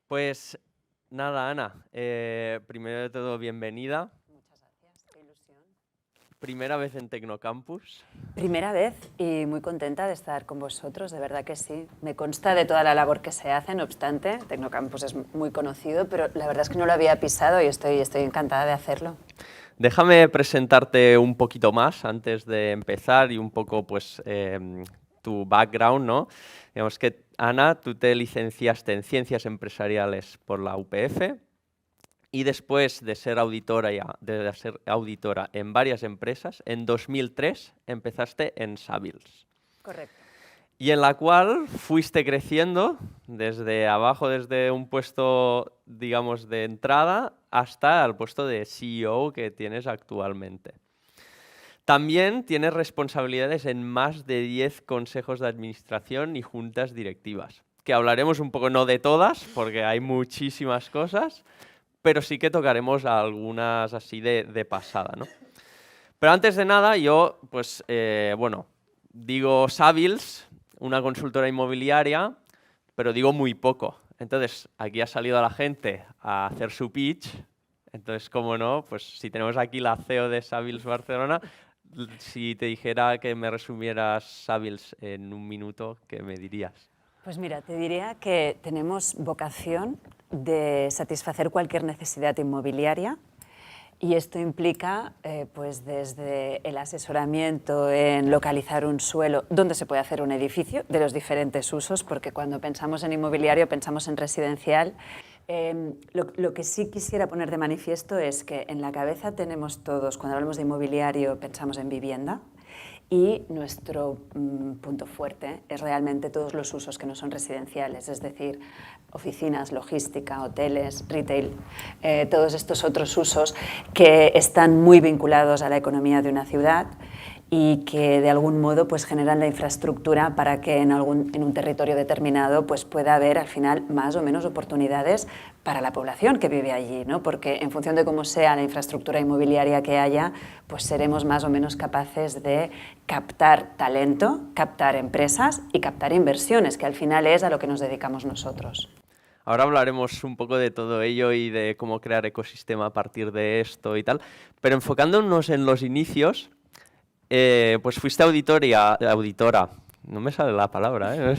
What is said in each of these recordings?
Pues nada, Ana, primero de todo, bienvenida. Muchas gracias, qué ilusión. Primera vez en Tecnocampus. Primera vez y muy contenta de estar con vosotros, de verdad que sí. Me consta de toda la labor que se hace, no obstante, Tecnocampus es muy conocido, pero la verdad es que no lo había pisado y estoy encantada de hacerlo. Déjame presentarte un poquito más antes de empezar y un poco, pues, tu background, ¿no? Digamos que, Ana, tú te licenciaste en Ciencias Empresariales por la UPF y después de ser auditora en varias empresas, en 2003 empezaste en Savills. Correcto. Y en la cual fuiste creciendo desde abajo, desde un puesto, digamos, de entrada hasta el puesto de CEO que tienes actualmente. También tienes responsabilidades en más de 10 consejos de administración y juntas directivas, que hablaremos un poco, no de todas, porque hay muchísimas cosas, pero sí que tocaremos algunas así de pasada, ¿no? Pero antes de nada, yo, pues, bueno, digo Savills, una consultora inmobiliaria, pero digo muy poco. Entonces, aquí ha salido la gente a hacer su pitch. Entonces, como no, pues si tenemos aquí la CEO de Savills Barcelona, si te dijera que me resumieras Savills en un minuto, ¿qué me dirías? Pues mira, te diría que tenemos vocación de satisfacer cualquier necesidad inmobiliaria. Y esto implica, pues desde el asesoramiento en localizar un suelo donde se puede hacer un edificio, de los diferentes usos, porque cuando pensamos en inmobiliario pensamos en residencial. Lo que sí quisiera poner de manifiesto es que en la cabeza tenemos todos, cuando hablamos de inmobiliario, pensamos en vivienda. Y nuestro punto fuerte es realmente todos los usos que no son residenciales, es decir, oficinas, logística, hoteles, retail, todos estos otros usos que están muy vinculados a la economía de una ciudad y que de algún modo pues, generan la infraestructura para que en un territorio determinado pues, pueda haber al final más o menos oportunidades para la población que vive allí, ¿no? Porque en función de cómo sea la infraestructura inmobiliaria que haya, pues seremos más o menos capaces de captar talento, captar empresas y captar inversiones, que al final es a lo que nos dedicamos nosotros. Ahora hablaremos un poco de todo ello y de cómo crear ecosistema a partir de esto y tal, pero enfocándonos en los inicios, pues fuiste auditora, no me sale la palabra,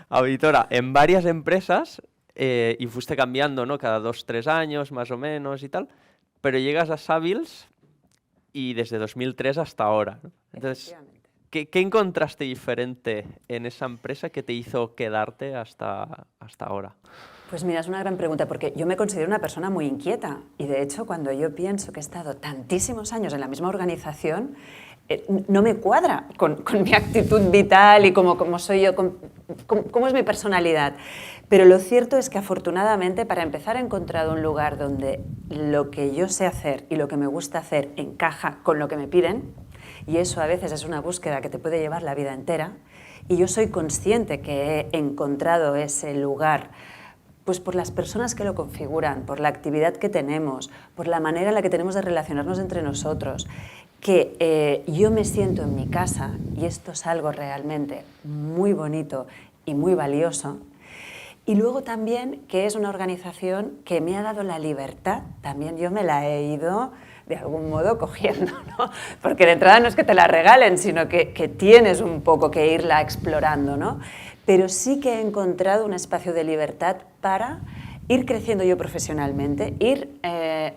auditora en varias empresas y fuiste cambiando, ¿no? Cada 2, 3 años más o menos y tal, pero llegas a Savills y desde 2003 hasta ahora, ¿no? Entonces, ¿qué encontraste diferente en esa empresa que te hizo quedarte hasta ahora? Pues mira, es una gran pregunta porque yo me considero una persona muy inquieta y de hecho cuando yo pienso que he estado tantísimos años en la misma organización, no me cuadra con mi actitud vital y cómo soy yo, cómo es mi personalidad. Pero lo cierto es que afortunadamente para empezar he encontrado un lugar donde lo que yo sé hacer y lo que me gusta hacer encaja con lo que me piden y eso a veces es una búsqueda que te puede llevar la vida entera y yo soy consciente que he encontrado ese lugar pues por las personas que lo configuran, por la actividad que tenemos, por la manera en la que tenemos de relacionarnos entre nosotros, que yo me siento en mi casa, y esto es algo realmente muy bonito y muy valioso. Y luego también que es una organización que me ha dado la libertad, también yo me la he ido de algún modo cogiendo, ¿no? Porque de entrada no es que te la regalen, sino que tienes un poco que irla explorando, ¿no? Pero sí que he encontrado un espacio de libertad para ir creciendo yo profesionalmente, ir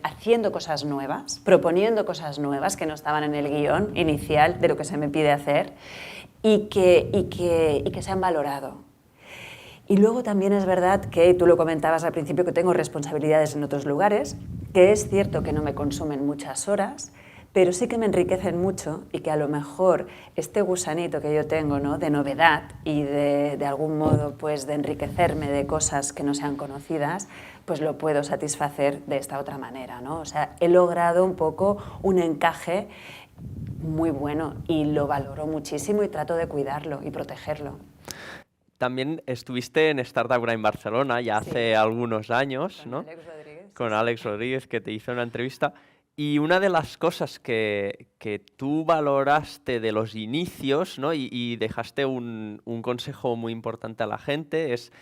haciendo cosas nuevas, proponiendo cosas nuevas que no estaban en el guión inicial de lo que se me pide hacer y que se han valorado. Y luego también es verdad que, tú lo comentabas al principio, que tengo responsabilidades en otros lugares, que es cierto que no me consumen muchas horas, pero sí que me enriquecen mucho y que a lo mejor este gusanito que yo tengo, ¿no? De novedad y de algún modo pues, de enriquecerme de cosas que no sean conocidas, pues lo puedo satisfacer de esta otra manera, ¿no? O sea, he logrado un poco un encaje muy bueno y lo valoro muchísimo y trato de cuidarlo y protegerlo. También estuviste en Startup Grind Barcelona ya hace Sí, algunos años, con ¿no? Alex Rodríguez. Sí, Con sí. Alex Rodríguez, que te hizo una entrevista. Y una de las cosas que tú valoraste de los inicios, ¿no? Y dejaste un consejo muy importante a la gente es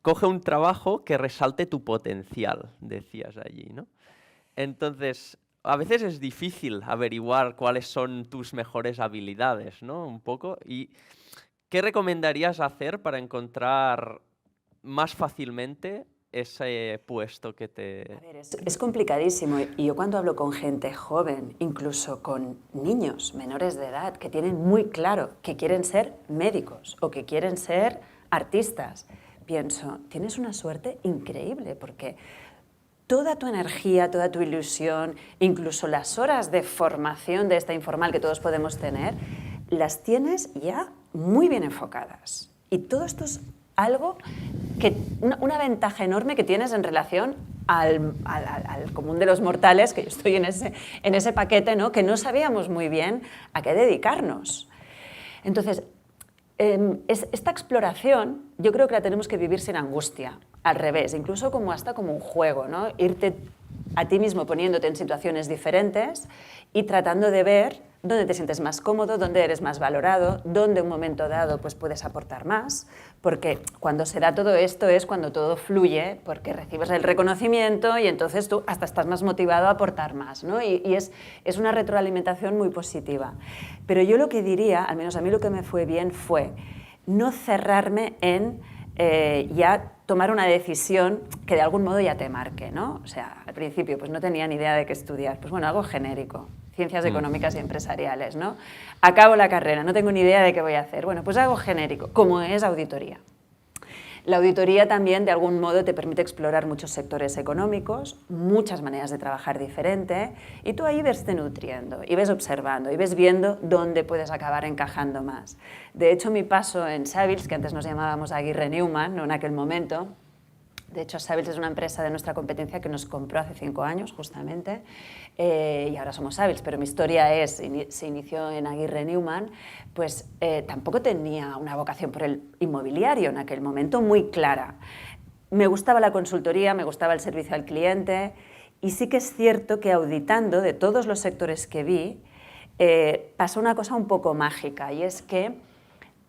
coge un trabajo que resalte tu potencial, decías allí, ¿no? Entonces, a veces es difícil averiguar cuáles son tus mejores habilidades, ¿no? Un poco. ¿Y qué recomendarías hacer para encontrar más fácilmente ese puesto que te... A ver, es complicadísimo y yo cuando hablo con gente joven, incluso con niños menores de edad que tienen muy claro que quieren ser médicos o que quieren ser artistas, pienso, tienes una suerte increíble porque toda tu energía, toda tu ilusión, incluso las horas de formación de esta informal que todos podemos tener, las tienes ya muy bien enfocadas. Y todo esto es algo que, una ventaja enorme que tienes en relación al común de los mortales, que yo estoy en ese paquete, ¿no? Que no sabíamos muy bien a qué dedicarnos. Entonces, esta exploración yo creo que la tenemos que vivir sin angustia, al revés, incluso hasta como un juego, ¿no? Irte a ti mismo poniéndote en situaciones diferentes y tratando de ver dónde te sientes más cómodo, dónde eres más valorado, dónde en un momento dado pues, puedes aportar más, porque cuando se da todo esto es cuando todo fluye, porque recibes el reconocimiento y entonces tú hasta estás más motivado a aportar más, ¿no? Y es una retroalimentación muy positiva. Pero yo lo que diría, al menos a mí lo que me fue bien fue no cerrarme en ya tomar una decisión que de algún modo ya te marque, ¿no? O sea, al principio pues no tenía ni idea de qué estudiar, pues bueno, algo genérico, ciencias económicas y empresariales, ¿no? Acabo la carrera, no tengo ni idea de qué voy a hacer, bueno, pues algo genérico, como es auditoría. La auditoría también de algún modo te permite explorar muchos sectores económicos, muchas maneras de trabajar diferente y tú ahí ves nutriendo y ves observando y ves viendo dónde puedes acabar encajando más. De hecho, mi paso en Savills, que antes nos llamábamos Aguirre Newman, ¿no? En aquel momento, de hecho Savills es una empresa de nuestra competencia que nos compró hace 5 años justamente y ahora somos Savills, pero mi historia se inició en Aguirre Newman, pues tampoco tenía una vocación por el inmobiliario en aquel momento muy clara. Me gustaba la consultoría, me gustaba el servicio al cliente y sí que es cierto que auditando de todos los sectores que vi pasó una cosa un poco mágica y es que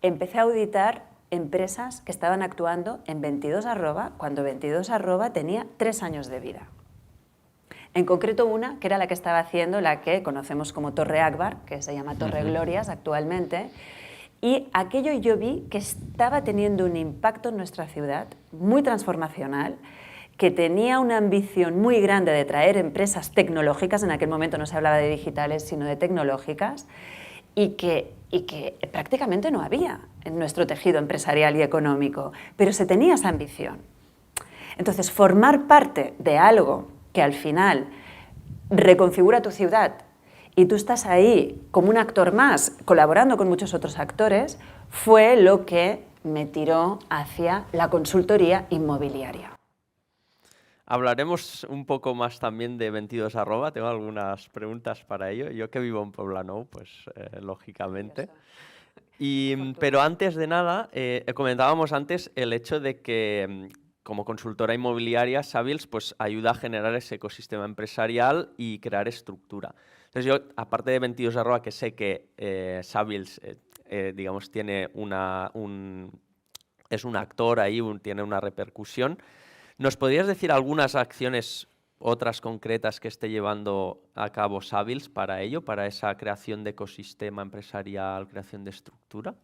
empecé a auditar empresas que estaban actuando en 22@, cuando 22@ tenía 3 años de vida. En concreto una, que era la que estaba haciendo, la que conocemos como Torre Akbar, que se llama Torre Glorias actualmente, y aquello yo vi que estaba teniendo un impacto en nuestra ciudad muy transformacional, que tenía una ambición muy grande de traer empresas tecnológicas, en aquel momento no se hablaba de digitales, sino de tecnológicas, y que prácticamente no había en nuestro tejido empresarial y económico, pero se tenía esa ambición. Entonces, formar parte de algo que al final reconfigura tu ciudad y tú estás ahí como un actor más, colaborando con muchos otros actores, fue lo que me tiró hacia la consultoría inmobiliaria. Hablaremos un poco más también de 22@, tengo algunas preguntas para ello. Yo que vivo en Poblenou, pues lógicamente. Pero antes de nada, comentábamos antes el hecho de que como consultora inmobiliaria, Savills pues, ayuda a generar ese ecosistema empresarial y crear estructura. Entonces yo, aparte de 22@, que sé que Savills digamos, tiene es un actor ahí, tiene una repercusión, ¿nos podrías decir algunas acciones, otras concretas que esté llevando a cabo Savills para ello, para esa creación de ecosistema empresarial, creación de estructura?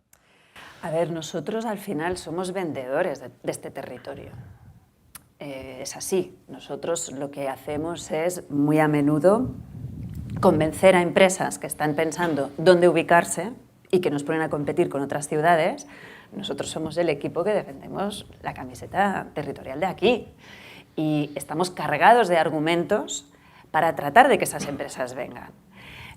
A ver, nosotros al final somos vendedores de este territorio. Es así. Nosotros lo que hacemos es muy a menudo convencer a empresas que están pensando dónde ubicarse y que nos ponen a competir con otras ciudades. Nosotros somos el equipo que defendemos la camiseta territorial de aquí y estamos cargados de argumentos para tratar de que esas empresas vengan.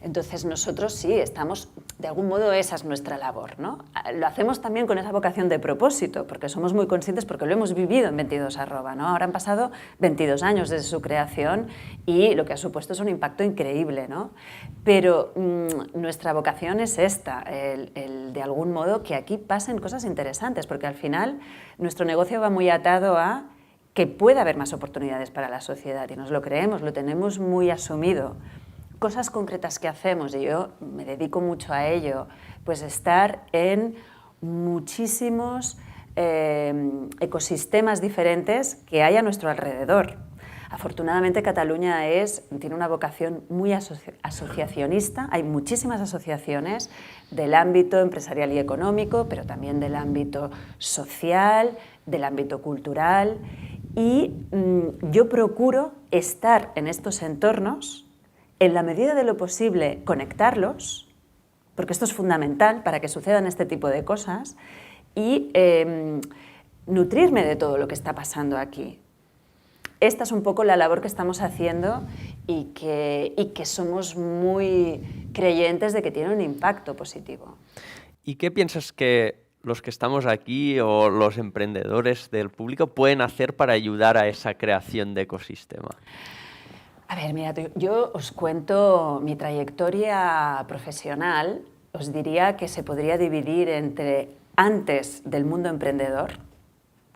Entonces nosotros sí, estamos, de algún modo esa es nuestra labor, ¿no? Lo hacemos también con esa vocación de propósito, porque somos muy conscientes, porque lo hemos vivido en 22@, ¿no? Ahora han pasado 22 años desde su creación y lo que ha supuesto es un impacto increíble, ¿no? Pero nuestra vocación es esta, el de algún modo que aquí pasen cosas interesantes, porque al final nuestro negocio va muy atado a que pueda haber más oportunidades para la sociedad y nos lo creemos, lo tenemos muy asumido. Cosas concretas que hacemos, y yo me dedico mucho a ello, pues estar en muchísimos ecosistemas diferentes que hay a nuestro alrededor. Afortunadamente Cataluña tiene una vocación muy asociacionista, hay muchísimas asociaciones del ámbito empresarial y económico, pero también del ámbito social, del ámbito cultural, y yo procuro estar en estos entornos, en la medida de lo posible conectarlos, porque esto es fundamental para que sucedan este tipo de cosas, y nutrirme de todo lo que está pasando aquí. Esta es un poco la labor que estamos haciendo y que somos muy creyentes de que tiene un impacto positivo. ¿Y qué piensas que los que estamos aquí o los emprendedores del público pueden hacer para ayudar a esa creación de ecosistema? A ver, mira, yo os cuento mi trayectoria profesional. Os diría que se podría dividir entre antes del mundo emprendedor,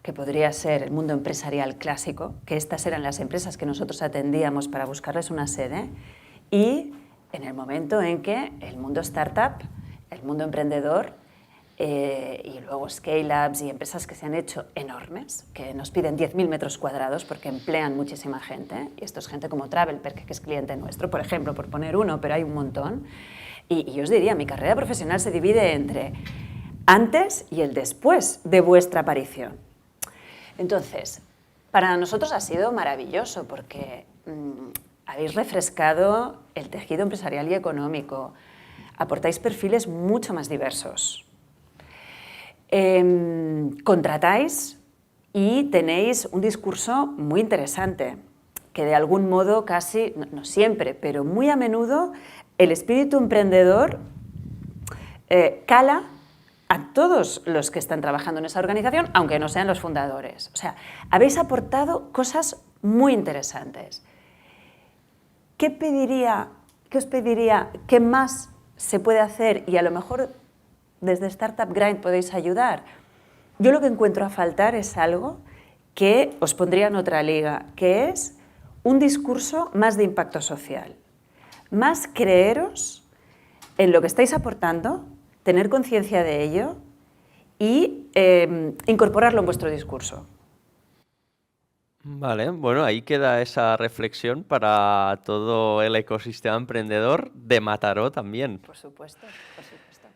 que podría ser el mundo empresarial clásico, que estas eran las empresas que nosotros atendíamos para buscarles una sede, y en el momento en que el mundo startup, el mundo emprendedor, y luego scale-ups y empresas que se han hecho enormes, que nos piden 10.000 metros cuadrados porque emplean muchísima gente, y esto es gente como Travelperk, que es cliente nuestro, por ejemplo, por poner uno, pero hay un montón. Y yo os diría, mi carrera profesional se divide entre antes y el después de vuestra aparición. Entonces, para nosotros ha sido maravilloso porque habéis refrescado el tejido empresarial y económico, aportáis perfiles mucho más diversos, contratáis y tenéis un discurso muy interesante, que de algún modo casi, no siempre, pero muy a menudo, el espíritu emprendedor cala a todos los que están trabajando en esa organización, aunque no sean los fundadores. O sea, habéis aportado cosas muy interesantes. ¿Qué os pediría, qué más se puede hacer? Y a lo mejor desde Startup Grind podéis ayudar. Yo lo que encuentro a faltar es algo que os pondría en otra liga, que es un discurso más de impacto social. Más creeros en lo que estáis aportando, tener conciencia de ello y incorporarlo en vuestro discurso. Vale, bueno, ahí queda esa reflexión para todo el ecosistema emprendedor de Mataró también. Por supuesto, por supuesto.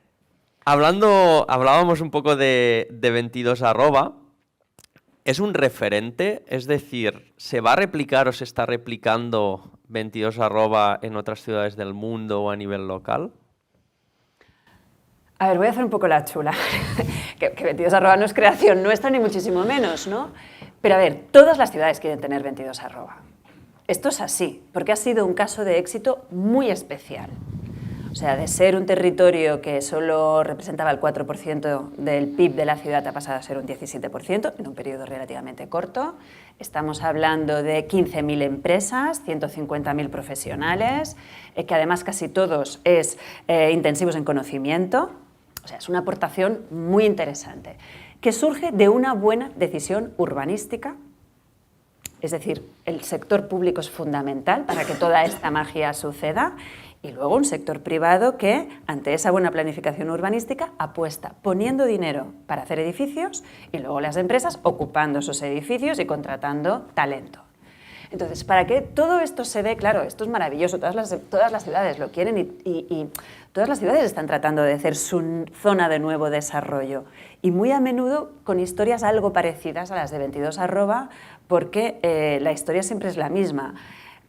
Hablábamos un poco de 22 arroba. ¿Es un referente? Es decir, ¿se va a replicar o se está replicando 22 arroba en otras ciudades del mundo o a nivel local? A ver, voy a hacer un poco la chula, que 22 arroba no es creación nuestra ni muchísimo menos, ¿no? Pero a ver, todas las ciudades quieren tener 22 arroba. Esto es así, porque ha sido un caso de éxito muy especial. O sea, de ser un territorio que solo representaba el 4% del PIB de la ciudad ha pasado a ser un 17% en un periodo relativamente corto. Estamos hablando de 15.000 empresas, 150.000 profesionales, que además casi todos intensivos en conocimiento. O sea, es una aportación muy interesante, que surge de una buena decisión urbanística. Es decir, el sector público es fundamental para que toda esta magia suceda, y luego un sector privado que, ante esa buena planificación urbanística, apuesta poniendo dinero para hacer edificios y luego las empresas ocupando esos edificios y contratando talento. Entonces, para que todo esto se dé, claro, esto es maravilloso, todas las ciudades lo quieren y todas las ciudades están tratando de hacer su zona de nuevo desarrollo, y muy a menudo con historias algo parecidas a las de 22 arroba, porque la historia siempre es la misma.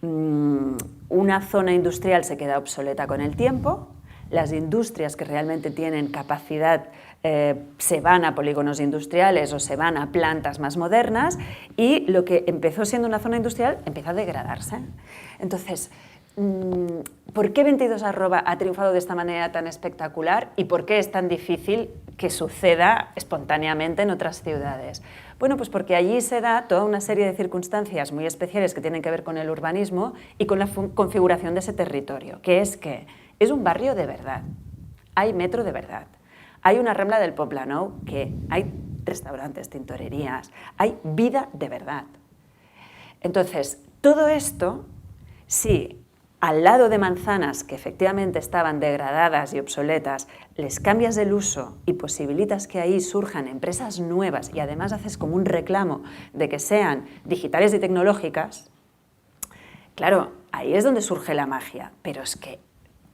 Una zona industrial se queda obsoleta con el tiempo, las industrias que realmente tienen capacidad se van a polígonos industriales o se van a plantas más modernas, y lo que empezó siendo una zona industrial empieza a degradarse. Entonces, ¿por qué 22 arroba ha triunfado de esta manera tan espectacular y por qué es tan difícil que suceda espontáneamente en otras ciudades? Bueno, pues porque allí se da toda una serie de circunstancias muy especiales que tienen que ver con el urbanismo y con la configuración de ese territorio, que es un barrio de verdad, hay metro de verdad, hay una Rambla del Poblenou, que hay restaurantes, tintorerías, hay vida de verdad. Entonces, todo esto, si al lado de manzanas que efectivamente estaban degradadas y obsoletas, les cambias el uso y posibilitas que ahí surjan empresas nuevas y además haces como un reclamo de que sean digitales y tecnológicas, claro, ahí es donde surge la magia. Pero es que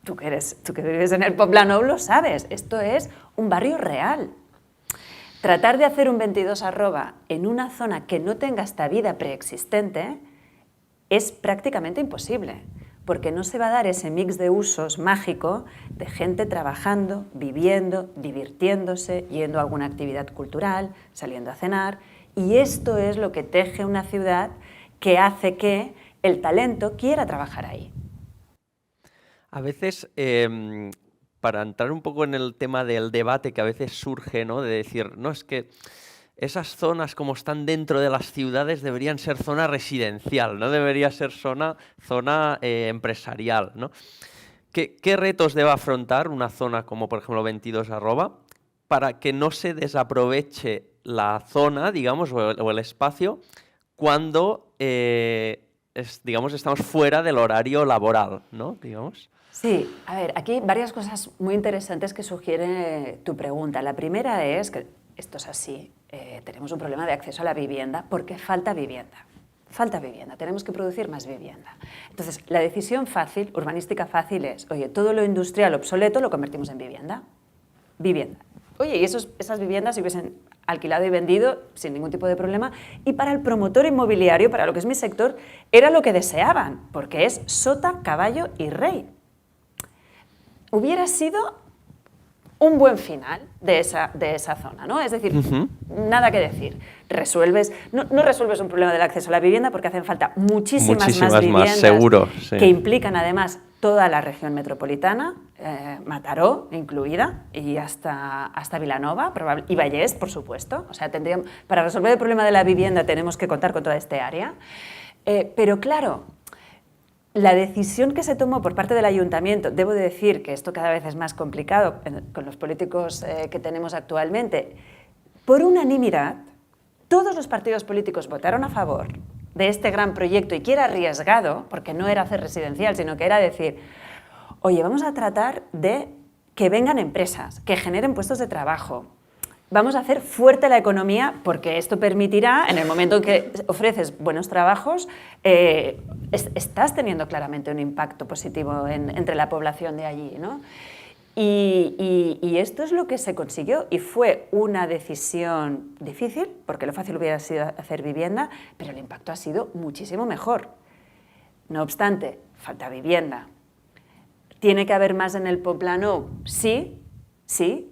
tú que vives en el Poblenou lo sabes, esto es un barrio real. Tratar de hacer un 22@ en una zona que no tenga esta vida preexistente es prácticamente imposible, porque no se va a dar ese mix de usos mágico de gente trabajando, viviendo, divirtiéndose, yendo a alguna actividad cultural, saliendo a cenar, y esto es lo que teje una ciudad que hace que el talento quiera trabajar ahí. A veces, para entrar un poco en el tema del debate que a veces surge, ¿no? De decir, no, es que esas zonas como están dentro de las ciudades deberían ser zona residencial, no debería ser zona empresarial, ¿no? ¿Qué retos debe afrontar una zona como, por ejemplo, 22@ para que no se desaproveche la zona, digamos, o el espacio cuando, digamos, estamos fuera del horario laboral, ¿no? Digamos. Sí, a ver, aquí varias cosas muy interesantes que sugiere tu pregunta. La primera es que esto es así, tenemos un problema de acceso a la vivienda porque falta vivienda. Falta vivienda, tenemos que producir más vivienda. Entonces, la decisión fácil, urbanística fácil es, oye, todo lo industrial obsoleto lo convertimos en vivienda. Vivienda. Oye, y esas viviendas se hubiesen alquilado y vendido sin ningún tipo de problema. Y para el promotor inmobiliario, para lo que es mi sector, era lo que deseaban, porque es sota, caballo y rey. Hubiera sido un buen final de esa zona, ¿no? Es decir, nada que decir. No resuelves un problema del acceso a la vivienda porque hacen falta muchísimas más viviendas seguro, sí. Que implican además toda la región metropolitana, Mataró incluida, y hasta Vilanova y Vallés, por supuesto. O sea, para resolver el problema de la vivienda tenemos que contar con toda este área. Pero claro, la decisión que se tomó por parte del ayuntamiento, debo de decir que esto cada vez es más complicado con los políticos que tenemos actualmente, por unanimidad, todos los partidos políticos votaron a favor de este gran proyecto y que era arriesgado, porque no era hacer residencial, sino que era decir, oye, vamos a tratar de que vengan empresas, que generen puestos de trabajo. Vamos a hacer fuerte la economía porque esto permitirá, en el momento en que ofreces buenos trabajos, estás teniendo claramente un impacto positivo entre la población de allí, ¿no? Y esto es lo que se consiguió y fue una decisión difícil, porque lo fácil hubiera sido hacer vivienda, pero el impacto ha sido muchísimo mejor. No obstante, falta vivienda. ¿Tiene que haber más en el Poblenou? Sí, sí.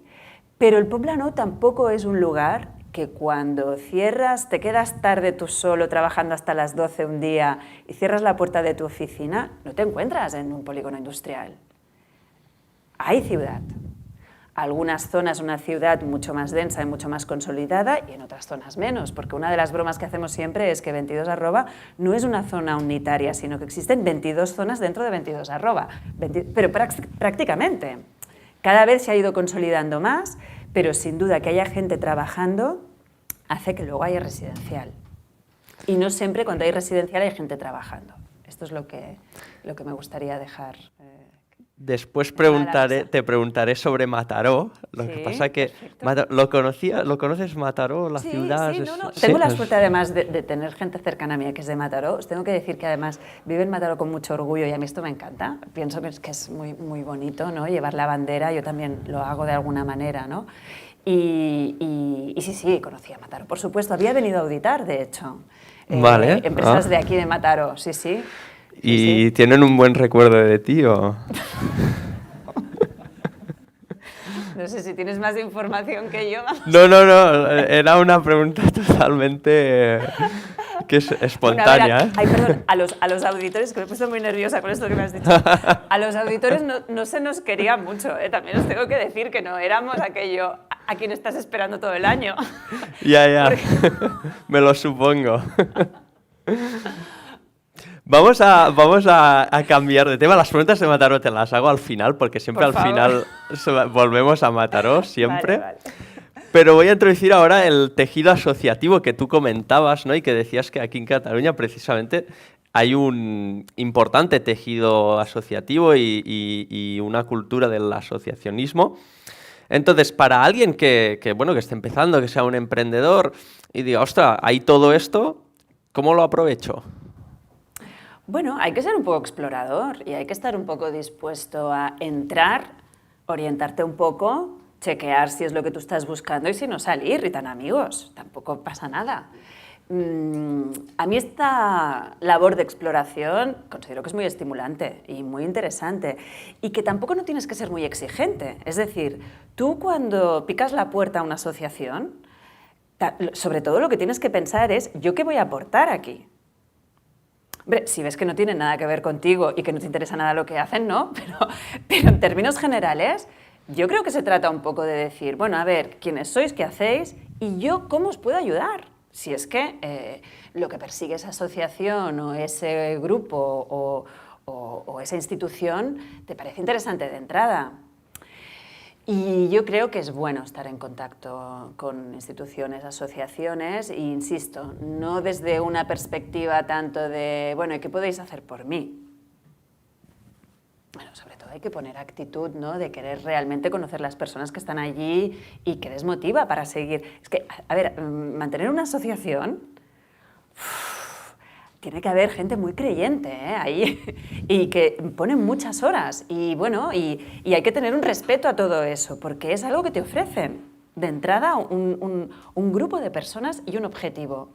Pero el Poblenou tampoco es un lugar que cuando cierras, te quedas tarde tú solo trabajando hasta las 12 un día y cierras la puerta de tu oficina, no te encuentras en un polígono industrial. Hay ciudad. Algunas zonas una ciudad mucho más densa y mucho más consolidada y en otras zonas menos, porque una de las bromas que hacemos siempre es que 22@ no es una zona unitaria, sino que existen 22 zonas dentro de 22@, pero prácticamente. Cada vez se ha ido consolidando más, pero sin duda que haya gente trabajando hace que luego haya residencial. Y no siempre cuando hay residencial hay gente trabajando. Esto es lo que me gustaría dejar. Después te preguntaré sobre Mataró. Lo que pasa que ¿lo conoces Mataró, la ciudad? Sí, no. Tengo la suerte además de tener gente cercana a mí que es de Mataró. Os tengo que decir que además vive en Mataró con mucho orgullo y a mí esto me encanta. Pienso que es muy, muy bonito, ¿no? Llevar la bandera, yo también lo hago de alguna manera, ¿no? Y sí, conocía Mataró. Por supuesto, había venido a auditar, de hecho. Vale. Empresas de aquí de Mataró, sí. ¿Y tienen un buen recuerdo de ti o...? No sé si tienes más información que yo. No, era una pregunta totalmente espontánea. Ay, perdón, a los auditores, que me he puesto muy nerviosa con esto que me has dicho. A los auditores no se nos quería mucho, también os tengo que decir que no éramos aquello a quien estás esperando todo el año. Ya, me lo supongo. Vamos a cambiar de tema. Las preguntas de Mataró te las hago al final, porque siempre al final volvemos a Mataró, siempre. Vale. Pero voy a introducir ahora el tejido asociativo que tú comentabas, ¿no? Y que decías que aquí en Cataluña precisamente hay un importante tejido asociativo y una cultura del asociacionismo. Entonces, para alguien que esté empezando, que sea un emprendedor y diga, ostras, hay todo esto, ¿cómo lo aprovecho? Bueno, hay que ser un poco explorador y hay que estar un poco dispuesto a entrar, orientarte un poco, chequear si es lo que tú estás buscando y si no salir, y tan amigos, tampoco pasa nada. A mí esta labor de exploración considero que es muy estimulante y muy interesante y que tampoco no tienes que ser muy exigente. Es decir, tú cuando picas la puerta a una asociación, sobre todo lo que tienes que pensar es, ¿yo qué voy a aportar aquí? Hombre, si ves que no tiene nada que ver contigo y que no te interesa nada lo que hacen, no, pero en términos generales, yo creo que se trata un poco de decir, bueno, a ver, quiénes sois, qué hacéis y yo cómo os puedo ayudar. Si es que lo que persigue esa asociación o ese grupo o esa institución te parece interesante de entrada. Y yo creo que es bueno estar en contacto con instituciones, asociaciones, e insisto, no desde una perspectiva tanto de, bueno, ¿y qué podéis hacer por mí? Bueno, sobre todo hay que poner actitud, ¿no?, de querer realmente conocer las personas que están allí y que les motiva para seguir. Es que, a ver, mantener una asociación, tiene que haber gente muy creyente ahí y que pone muchas horas y bueno, y hay que tener un respeto a todo eso porque es algo que te ofrecen de entrada un grupo de personas y un objetivo.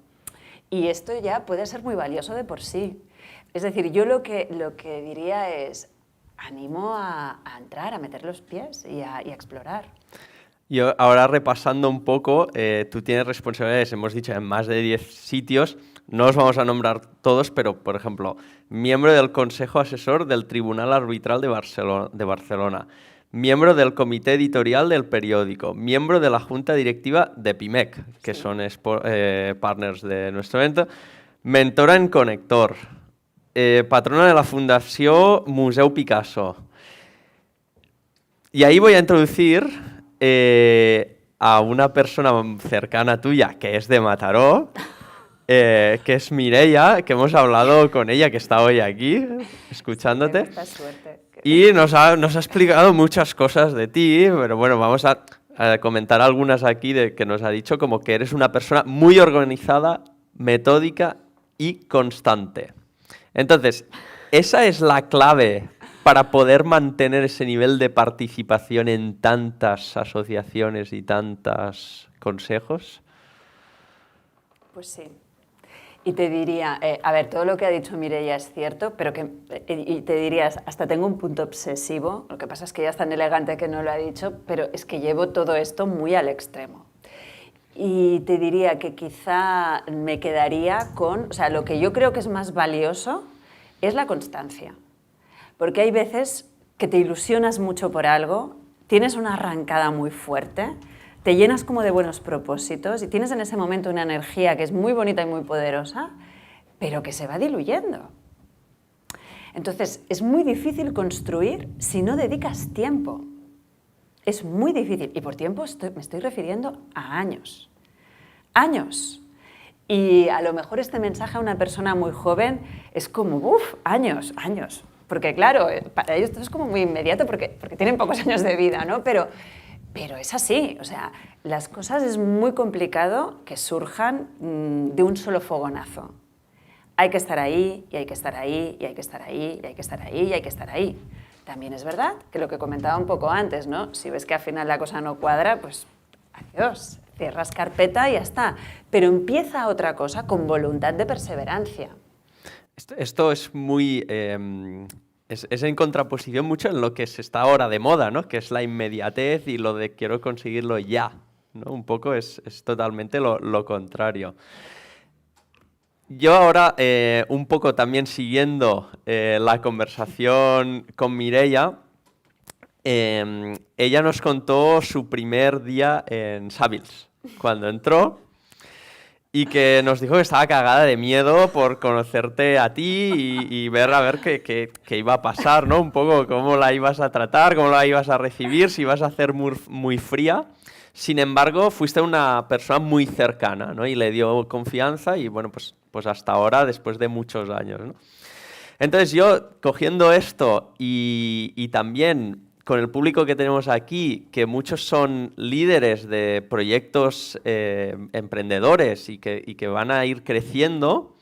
Y esto ya puede ser muy valioso de por sí. Es decir, yo lo que diría es, animo a entrar, a meter los pies y a explorar. Yo ahora repasando un poco, tú tienes responsabilidades, hemos dicho, en más de 10 sitios. No os vamos a nombrar todos, pero, por ejemplo, miembro del Consejo Asesor del Tribunal Arbitral de Barcelona, miembro del Comité Editorial del periódico, miembro de la Junta Directiva de PIMEC, que son partners de nuestro evento, mentora en Connector, patrona de la Fundació Museu Picasso. Y ahí voy a introducir a una persona cercana tuya, que es de Mataró, que es Mireia, que hemos hablado con ella, que está hoy aquí, escuchándote. Mucha suerte. Y nos ha explicado muchas cosas de ti, pero bueno, vamos a comentar algunas aquí que nos ha dicho, como que eres una persona muy organizada, metódica y constante. Entonces, esa es la clave para poder mantener ese nivel de participación en tantas asociaciones y tantos consejos. Pues sí. Y te diría, a ver, todo lo que ha dicho Mireia es cierto, pero y te dirías, hasta tengo un punto obsesivo, lo que pasa es que ella es tan elegante que no lo ha dicho, pero es que llevo todo esto muy al extremo. Y te diría que quizá me quedaría con, o sea, lo que yo creo que es más valioso es la constancia. Porque hay veces que te ilusionas mucho por algo, tienes una arrancada muy fuerte, te llenas como de buenos propósitos y tienes en ese momento una energía que es muy bonita y muy poderosa, pero que se va diluyendo. Entonces, es muy difícil construir si no dedicas tiempo. Es muy difícil. Y por tiempo me estoy refiriendo a años. ¡Años! Y a lo mejor este mensaje a una persona muy joven es como, ¡uf! ¡Años! Porque claro, para ellos esto es como muy inmediato porque tienen pocos años de vida, ¿no? Pero es así, o sea, las cosas es muy complicado que surjan de un solo fogonazo. Hay que estar ahí, y hay que estar ahí, y hay que estar ahí, y hay que estar ahí, y hay que estar ahí. También es verdad que lo que comentaba un poco antes, ¿no? Si ves que al final la cosa no cuadra, pues adiós, cierras carpeta y ya está. Pero empieza otra cosa con voluntad de perseverancia. Esto es muy... Es en contraposición mucho en lo que se está ahora de moda, ¿no? Que es la inmediatez y lo de quiero conseguirlo ya, ¿no? Un poco es totalmente lo contrario. Yo ahora, un poco también siguiendo la conversación con Mireia, ella nos contó su primer día en Savills, cuando entró, y que nos dijo que estaba cagada de miedo por conocerte a ti y ver a ver qué iba a pasar, ¿no? Un poco cómo la ibas a tratar, cómo la ibas a recibir, si ibas a hacer muy fría. Sin embargo, fuiste una persona muy cercana, ¿no? Y le dio confianza y, bueno, pues pues hasta ahora, después de muchos años, ¿no? Entonces yo, cogiendo esto y también con el público que tenemos aquí, que muchos son líderes de proyectos emprendedores y que van a ir creciendo,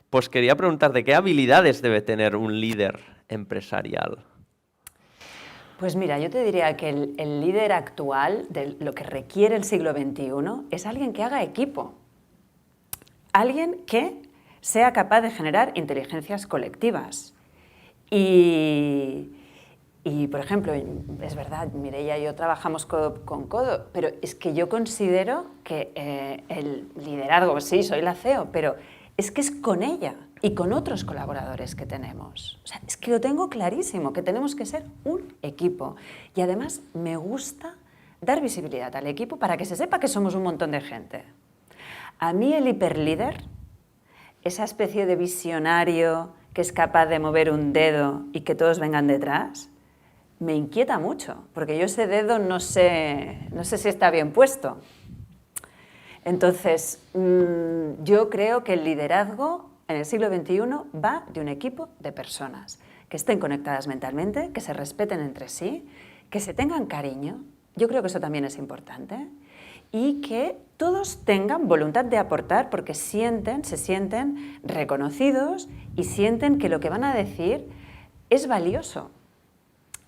pues quería preguntarte, ¿qué habilidades debe tener un líder empresarial? Pues mira, yo te diría que el líder actual, de lo que requiere el siglo XXI, es alguien que haga equipo. Alguien que sea capaz de generar inteligencias colectivas. Y por ejemplo, es verdad, Mireia y yo trabajamos codo con codo, pero es que yo considero que el liderazgo, sí, soy la CEO, pero es que es con ella y con otros colaboradores que tenemos. O sea, es que lo tengo clarísimo, que tenemos que ser un equipo. Y además me gusta dar visibilidad al equipo para que se sepa que somos un montón de gente. A mí el hiperlíder, esa especie de visionario que es capaz de mover un dedo y que todos vengan detrás, me inquieta mucho, porque yo ese dedo no sé si está bien puesto. Entonces, yo creo que el liderazgo en el siglo XXI va de un equipo de personas que estén conectadas mentalmente, que se respeten entre sí, que se tengan cariño, yo creo que eso también es importante, y que todos tengan voluntad de aportar porque se sienten reconocidos y sienten que lo que van a decir es valioso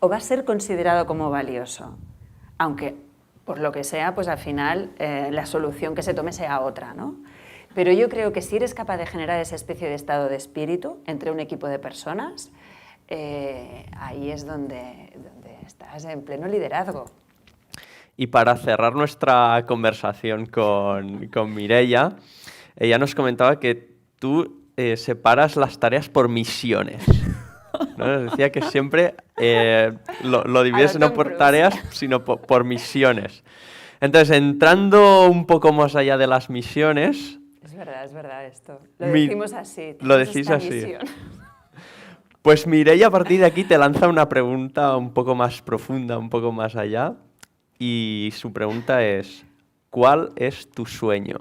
o va a ser considerado como valioso, aunque por lo que sea, pues al final la solución que se tome sea otra, ¿no? Pero yo creo que si eres capaz de generar esa especie de estado de espíritu entre un equipo de personas, ahí es donde estás en pleno liderazgo. Y para cerrar nuestra conversación con Mireia, ella nos comentaba que tú separas las tareas por misiones, ¿no? Nos decía que siempre lo divides no por tareas, sino por misiones. Entonces, entrando un poco más allá de las misiones... Es verdad esto. Lo decimos así. Lo decís así. Misión. Pues Mireia, a partir de aquí, te lanza una pregunta un poco más profunda, un poco más allá. Y su pregunta es, ¿cuál es tu sueño?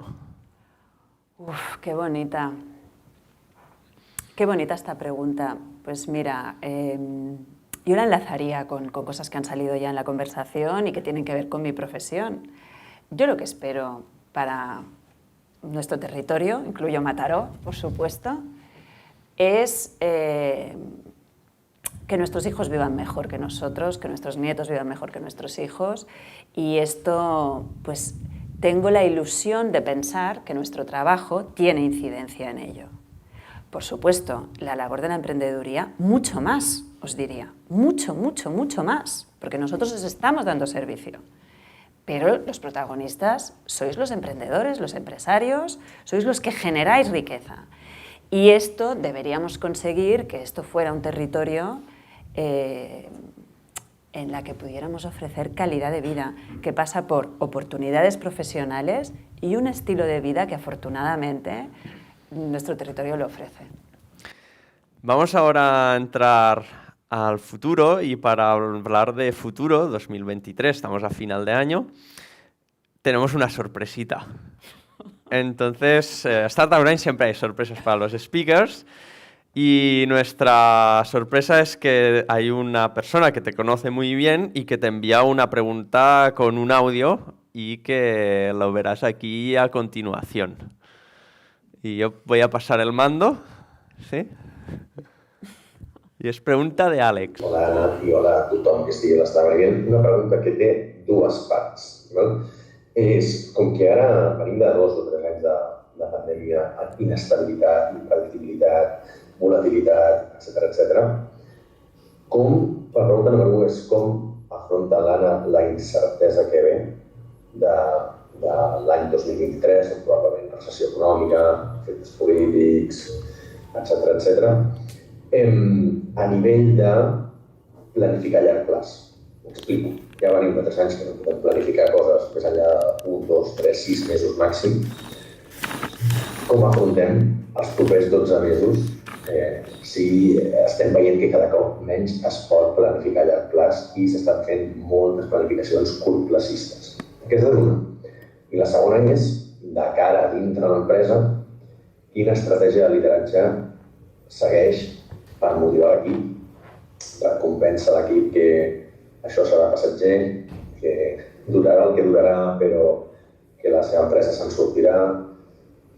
Uf, qué bonita. Qué bonita esta pregunta. Pues mira, yo la enlazaría con cosas que han salido ya en la conversación y que tienen que ver con mi profesión. Yo lo que espero para nuestro territorio, incluyo Mataró, por supuesto, es que nuestros hijos vivan mejor que nosotros, que nuestros nietos vivan mejor que nuestros hijos. Y esto, pues, tengo la ilusión de pensar que nuestro trabajo tiene incidencia en ello. Por supuesto, la labor de la emprendeduría, mucho más, os diría, mucho más, porque nosotros os estamos dando servicio. Pero los protagonistas sois los emprendedores, los empresarios, sois los que generáis riqueza. Y esto deberíamos conseguir que esto fuera un territorio en la que pudiéramos ofrecer calidad de vida, que pasa por oportunidades profesionales y un estilo de vida que afortunadamente nuestro territorio lo ofrece. Vamos ahora a entrar al futuro y para hablar de futuro, 2023, estamos a final de año, tenemos una sorpresita. Entonces, Startup Grind siempre hay sorpresas para los speakers y nuestra sorpresa es que hay una persona que te conoce muy bien y que te envía una pregunta con un audio y que lo verás aquí a continuación. Y yo voy a pasar el mando, ¿sí? I és pregunta de Àlex. Hola, Anna, i hola a tothom que estigui a l'Startup Grind. Una pregunta que té dues parts. No? És, com que ara venim de 2 o 3 anys de pandèmia, inestabilitat, impredictibilitat, volatilitat, etc. La pregunta número 1 és com afronta l'Anna la incertesa que ve de l'any 2023, on probablement recessió econòmica, efectes polítics, etc. A nivell de planificar a llarg plaç. M'explico. Ja venim de 3 anys que no podem planificar coses més enllà de 1, 2, 3, 6 mesos màxim. Com afrontem els propers 12 mesos si estem veient que cada cop menys es pot planificar a llarg plaç i s'estan fent moltes planificacions curtplacistes? Aquesta és una. I la segona és, de cara a dintre l'empresa, quina estratègia de lideratge segueix per motivar l'equip, recompensa l'equip que això serà passatger, que durarà el que durarà, però que la seva empresa se'n sortirà.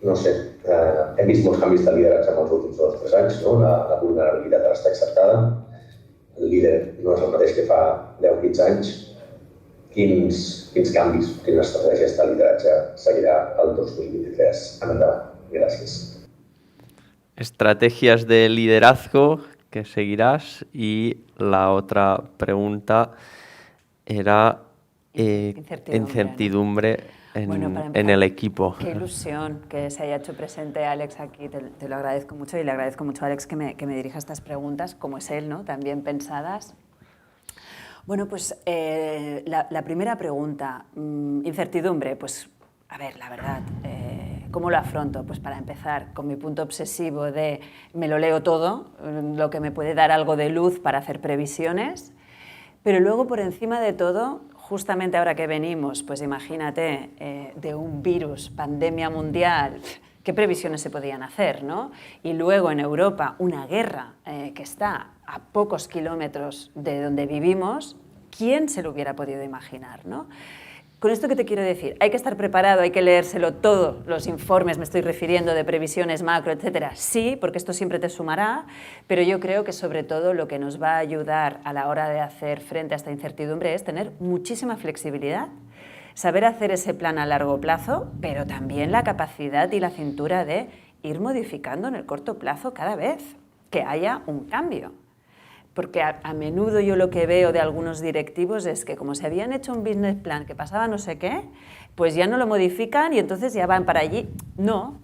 No sé, hem vist molts canvis de lideratge en els últims 2 o 3 anys, no? La vulnerabilitat està acceptada, el líder no és el mateix que fa 10 o 15 anys. Quins canvis, quines estratègies de lideratge seguirà el 2023 en endavant? Gràcies. Estrategias de liderazgo que seguirás, y la otra pregunta era incertidumbre en el equipo. Qué ilusión que se haya hecho presente Alex aquí, te lo agradezco mucho, y le agradezco mucho a Alex que me dirija estas preguntas, como es él, ¿no? También pensadas. Bueno, pues la primera pregunta, incertidumbre, pues a ver, la verdad, ¿cómo lo afronto? Pues para empezar, con mi punto obsesivo de me lo leo todo, lo que me puede dar algo de luz para hacer previsiones, pero luego por encima de todo, justamente ahora que venimos, pues imagínate, de un virus, pandemia mundial, ¿qué previsiones se podían hacer, no? Y luego en Europa una guerra que está a pocos kilómetros de donde vivimos, ¿quién se lo hubiera podido imaginar, no? Con esto, ¿qué te quiero decir? Hay que estar preparado, hay que leérselo todo, los informes, me estoy refiriendo, de previsiones macro, etcétera. Sí, porque esto siempre te sumará, pero yo creo que sobre todo lo que nos va a ayudar a la hora de hacer frente a esta incertidumbre es tener muchísima flexibilidad, saber hacer ese plan a largo plazo, pero también la capacidad y la cintura de ir modificando en el corto plazo cada vez que haya un cambio. Porque a menudo yo lo que veo de algunos directivos es que como se habían hecho un business plan que pasaba no sé qué, pues ya no lo modifican y entonces ya van para allí. No,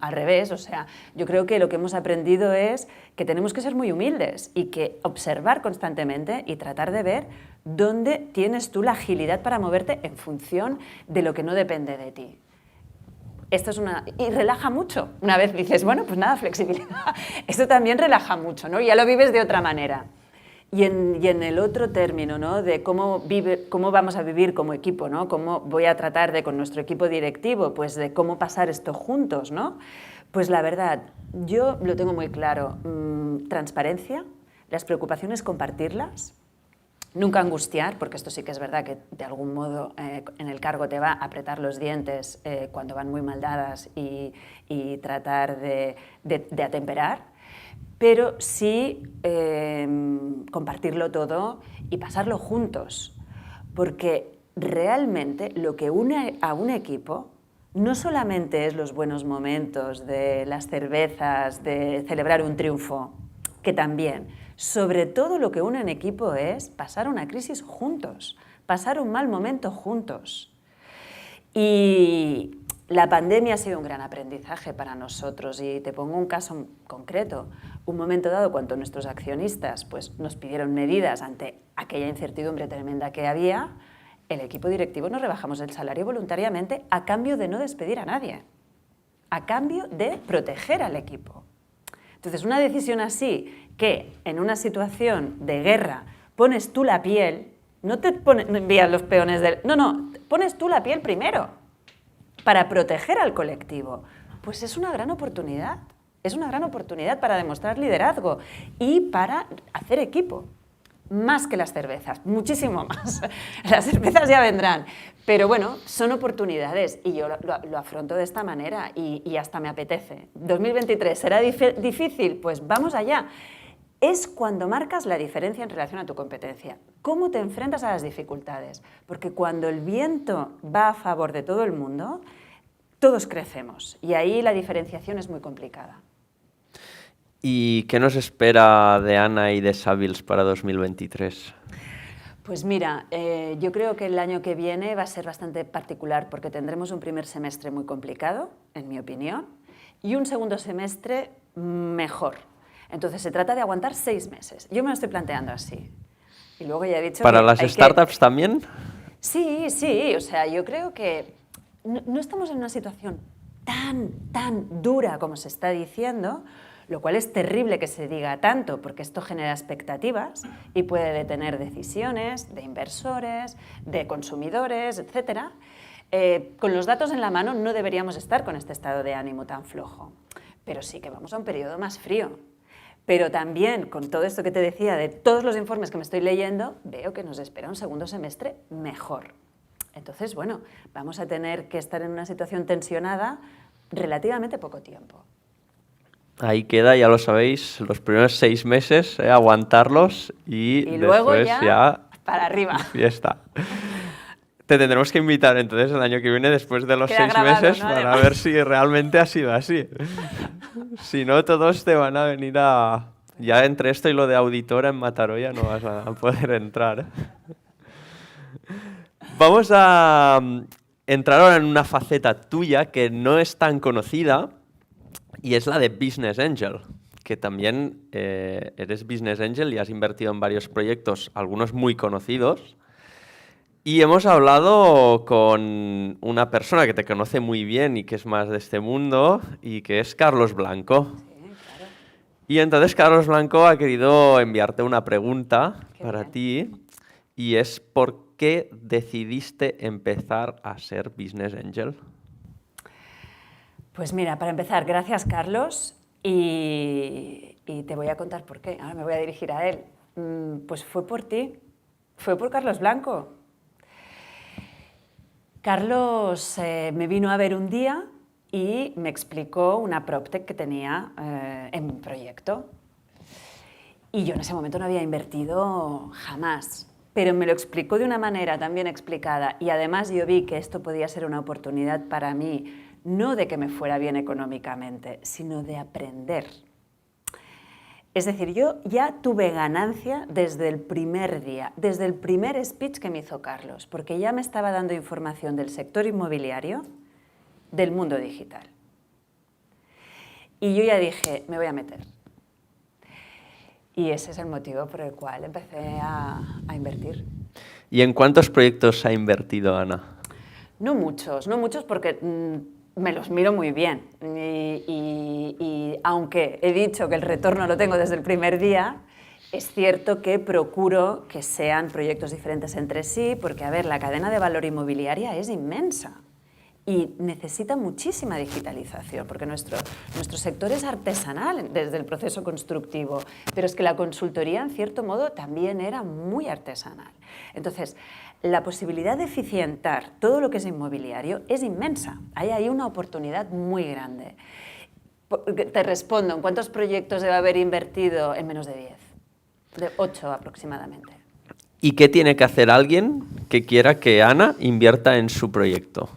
al revés. O sea, yo creo que lo que hemos aprendido es que tenemos que ser muy humildes y que observar constantemente y tratar de ver dónde tienes tú la agilidad para moverte en función de lo que no depende de ti. Esto es y relaja mucho. Una vez dices, bueno, pues nada, flexibilidad. Esto también relaja mucho, ¿no? Ya lo vives de otra manera. Y en el otro término, ¿no? De cómo vamos a vivir como equipo, ¿no? Cómo voy a tratar de, con nuestro equipo directivo, pues de cómo pasar esto juntos, ¿no? Pues la verdad, yo lo tengo muy claro. Transparencia, las preocupaciones compartirlas, nunca angustiar, porque esto sí que es verdad que de algún modo en el cargo te va a apretar los dientes cuando van muy mal dadas y tratar de atemperar, pero sí compartirlo todo y pasarlo juntos, porque realmente lo que une a un equipo no solamente es los buenos momentos de las cervezas, de celebrar un triunfo, que también. Sobre todo lo que une en equipo es pasar una crisis juntos, pasar un mal momento juntos. Y la pandemia ha sido un gran aprendizaje para nosotros y te pongo un caso concreto. Un momento dado, cuando nuestros accionistas pues, nos pidieron medidas ante aquella incertidumbre tremenda que había, el equipo directivo nos rebajamos el salario voluntariamente a cambio de no despedir a nadie, a cambio de proteger al equipo. Entonces, una decisión así, que en una situación de guerra pones tú la piel, no envías los peones del... No, pones tú la piel primero para proteger al colectivo. Pues es una gran oportunidad. Es una gran oportunidad para demostrar liderazgo y para hacer equipo. Más que las cervezas, muchísimo más. Las cervezas ya vendrán. Pero bueno, son oportunidades y yo lo afronto de esta manera y hasta me apetece. 2023, ¿será difícil? Pues vamos allá. Es cuando marcas la diferencia en relación a tu competencia. ¿Cómo te enfrentas a las dificultades? Porque cuando el viento va a favor de todo el mundo, todos crecemos y ahí la diferenciación es muy complicada. ¿Y qué nos espera de Ana y de Savills para 2023? Pues mira, yo creo que el año que viene va a ser bastante particular porque tendremos un primer semestre muy complicado, en mi opinión, y un segundo semestre mejor. Entonces se trata de aguantar 6 meses. Yo me lo estoy planteando así. Y luego ya he dicho ¿Para las startups también? Sí, o sea, yo creo que no estamos en una situación tan dura como se está diciendo, lo cual es terrible que se diga tanto, porque esto genera expectativas y puede detener decisiones de inversores, de consumidores, etc. Con los datos en la mano no deberíamos estar con este estado de ánimo tan flojo. pero sí que vamos a un periodo más frío. Pero también, con todo esto que te decía, de todos los informes que me estoy leyendo, veo que nos espera un segundo semestre mejor. Entonces, bueno, vamos a tener que estar en una situación tensionada relativamente poco tiempo. Ahí queda, ya lo sabéis, los primeros 6 meses, aguantarlos y luego después ya para arriba. Fiesta. Te tendremos que invitar entonces el año que viene, después de los Queda 6 grabado, meses, ¿no? para Además. ver si realmente ha sido así. Si no, todos te van a venir a... Ya entre esto y lo de auditora en Mataró ya no vas a poder entrar. Vamos a entrar ahora en una faceta tuya que no es tan conocida y es la de Business Angel, que también eres Business Angel y has invertido en varios proyectos, algunos muy conocidos. Y hemos hablado con una persona que te conoce muy bien y que es más de este mundo, y que es Carlos Blanco. Sí, claro. Y entonces Carlos Blanco ha querido enviarte una pregunta para bien. ti, y es ¿por qué decidiste empezar a ser Business Angel? Pues mira, para empezar, gracias Carlos, y te voy a contar por qué. Ahora me voy a dirigir a él. Pues fue por ti, fue por Carlos Blanco. Carlos me vino a ver un día y me explicó una PropTech que tenía en mi proyecto. Y yo en ese momento no había invertido jamás, pero me lo explicó de una manera tan bien explicada, y además yo vi que esto podía ser una oportunidad para mí, no de que me fuera bien económicamente, sino de aprender. Es decir, yo ya tuve ganancia desde el primer día, desde el primer speech que me hizo Carlos, porque ya me estaba dando información del sector inmobiliario, del mundo digital. Y yo ya dije, me voy a meter. Y ese es el motivo por el cual empecé a invertir. ¿Y en cuántos proyectos ha invertido Ana? No muchos porque me los miro muy bien. Y aunque he dicho que el retorno lo tengo desde el primer día, es cierto que procuro que sean proyectos diferentes entre sí, porque, a ver, la cadena de valor inmobiliaria es inmensa y necesita muchísima digitalización, porque nuestro sector es artesanal desde el proceso constructivo, pero es que la consultoría, en cierto modo, también era muy artesanal. Entonces, la posibilidad de eficientar todo lo que es inmobiliario es inmensa. Hay ahí una oportunidad muy grande. Te respondo, ¿en cuántos proyectos debe haber invertido? En menos de 10, de 8 aproximadamente. ¿Y qué tiene que hacer alguien que quiera que Ana invierta en su proyecto?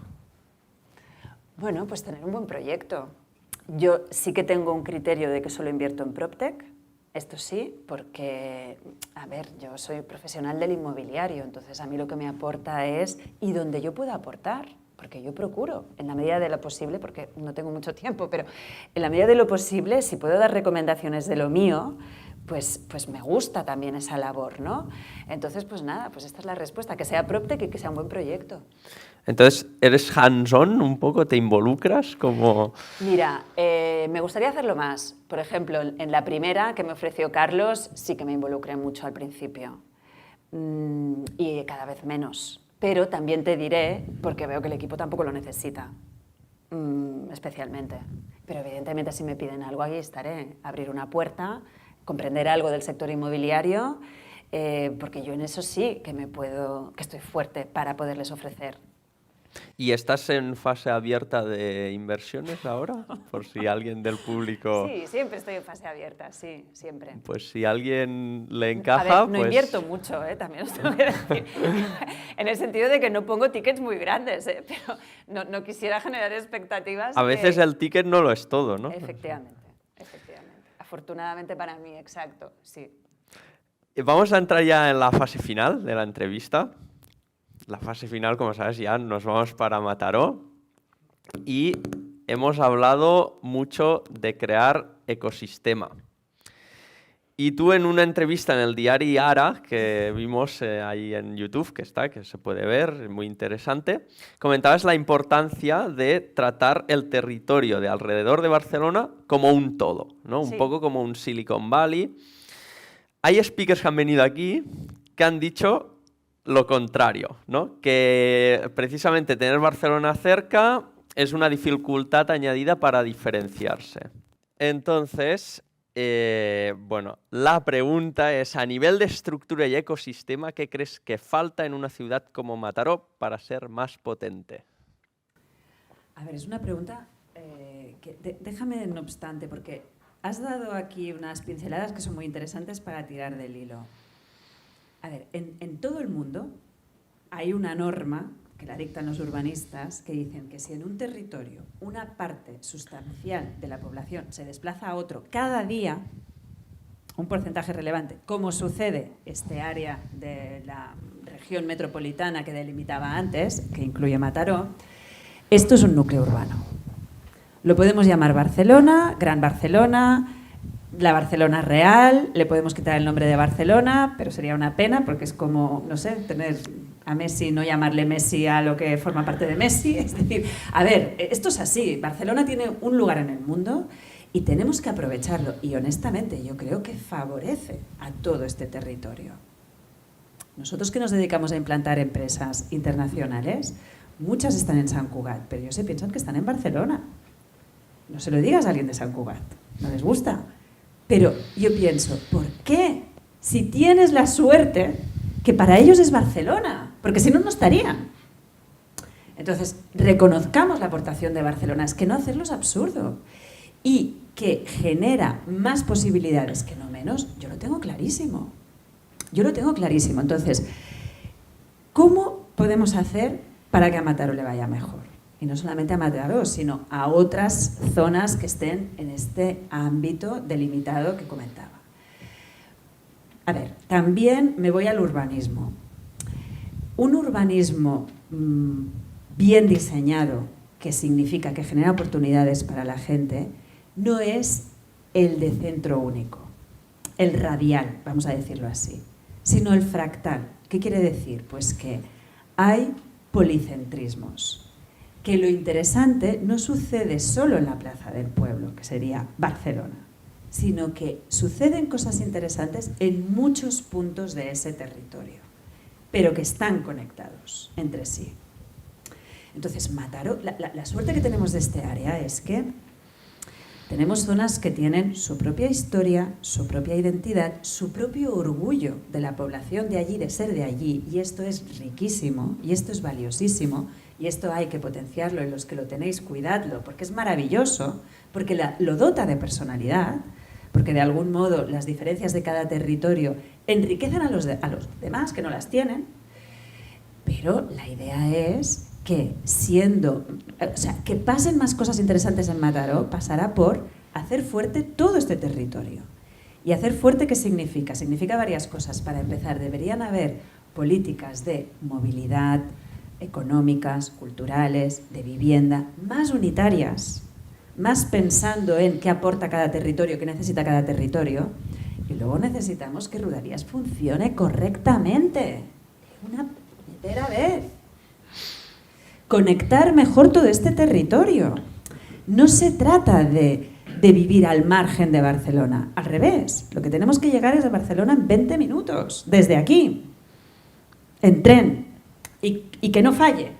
Bueno, pues tener un buen proyecto. Yo sí que tengo un criterio de que solo invierto en PropTech, esto sí, porque, a ver, yo soy profesional del inmobiliario, entonces a mí lo que me aporta es, y donde yo pueda aportar, porque yo procuro, en la medida de lo posible, porque no tengo mucho tiempo, pero en la medida de lo posible, si puedo dar recomendaciones de lo mío, pues me gusta también esa labor, ¿no? Entonces, pues nada, pues esta es la respuesta, que sea PropTech y que sea un buen proyecto. Entonces, ¿eres hands-on un poco? ¿Te involucras como...? Mira, me gustaría hacerlo más. Por ejemplo, en la primera que me ofreció Carlos, sí que me involucré mucho al principio. Y cada vez menos. Pero también te diré, porque veo que el equipo tampoco lo necesita, especialmente. Pero evidentemente si me piden algo, ahí estaré. Abrir una puerta, comprender algo del sector inmobiliario, porque yo en eso sí que que estoy fuerte para poderles ofrecer. ¿Y estás en fase abierta de inversiones ahora? Por si alguien del público... Sí, siempre estoy en fase abierta, sí, siempre. Pues si a alguien le encaja, A ver, no pues... invierto mucho, también os tengo que decir. En el sentido de que no pongo tickets muy grandes, pero no quisiera generar expectativas. A veces el ticket no lo es todo, ¿no? Efectivamente. Afortunadamente para mí, exacto, sí. Vamos a entrar ya en la fase final de la entrevista. La fase final, como sabes, ya nos vamos para Mataró. Y hemos hablado mucho de crear ecosistema. Y tú en una entrevista en el diario Ara, que vimos ahí en YouTube, que se puede ver, muy interesante, comentabas la importancia de tratar el territorio de alrededor de Barcelona como un todo, ¿no? Sí. Un poco como un Silicon Valley. Hay speakers que han venido aquí que han dicho lo contrario, ¿no? Que precisamente tener Barcelona cerca es una dificultad añadida para diferenciarse. Entonces, bueno, la pregunta es, a nivel de estructura y ecosistema, ¿qué crees que falta en una ciudad como Mataró para ser más potente? A ver, es una pregunta déjame, no obstante, porque has dado aquí unas pinceladas que son muy interesantes para tirar del hilo. A ver, en todo el mundo hay una norma que la dictan los urbanistas que dicen que si en un territorio una parte sustancial de la población se desplaza a otro cada día, un porcentaje relevante, como sucede este área de la región metropolitana que delimitaba antes, que incluye Mataró, esto es un núcleo urbano. Lo podemos llamar Barcelona, Gran Barcelona, la Barcelona real, le podemos quitar el nombre de Barcelona, pero sería una pena porque es como, no sé, tener a Messi, no llamarle Messi a lo que forma parte de Messi. Es decir, a ver, esto es así, Barcelona tiene un lugar en el mundo y tenemos que aprovecharlo. Y honestamente yo creo que favorece a todo este territorio. Nosotros que nos dedicamos a implantar empresas internacionales, muchas están en Sant Cugat, pero ellos se piensan que están en Barcelona. No se lo digas a alguien de Sant Cugat, no les gusta. Pero yo pienso, ¿por qué? Si tienes la suerte que para ellos es Barcelona, porque si no, no estarían. Entonces, reconozcamos la aportación de Barcelona, es que no hacerlo es absurdo. Y que genera más posibilidades que no menos, yo lo tengo clarísimo. Yo lo tengo clarísimo. Entonces, ¿cómo podemos hacer para que a Mataró le vaya mejor? Y no solamente a Mataró, sino a otras zonas que estén en este ámbito delimitado que comentaba. A ver, también me voy al urbanismo. Un urbanismo bien diseñado, que significa que genera oportunidades para la gente, no es el de centro único, el radial, vamos a decirlo así, sino el fractal. ¿Qué quiere decir? Pues que hay policentrismos. Que lo interesante no sucede solo en la plaza del pueblo, que sería Barcelona, sino que suceden cosas interesantes en muchos puntos de ese territorio, pero que están conectados entre sí. Entonces, Mataró, la suerte que tenemos de este área es que tenemos zonas que tienen su propia historia, su propia identidad, su propio orgullo de la población de allí, de ser de allí, y esto es riquísimo, y esto es valiosísimo, y esto hay que potenciarlo, y los que lo tenéis, cuidadlo, porque es maravilloso, porque lo dota de personalidad, porque de algún modo las diferencias de cada territorio enriquecen a los demás que no las tienen, pero la idea es que que pasen más cosas interesantes en Mataró pasará por hacer fuerte todo este territorio. ¿Y hacer fuerte qué significa? Significa varias cosas. Para empezar, deberían haber políticas de movilidad, económicas, culturales, de vivienda, más unitarias, más pensando en qué aporta cada territorio, qué necesita cada territorio, y luego necesitamos que Rodalies funcione correctamente, una puñetera vez. Conectar mejor todo este territorio. No se trata de vivir al margen de Barcelona, al revés, lo que tenemos que llegar es a Barcelona en 20 minutos, desde aquí, en tren. Y que no falle.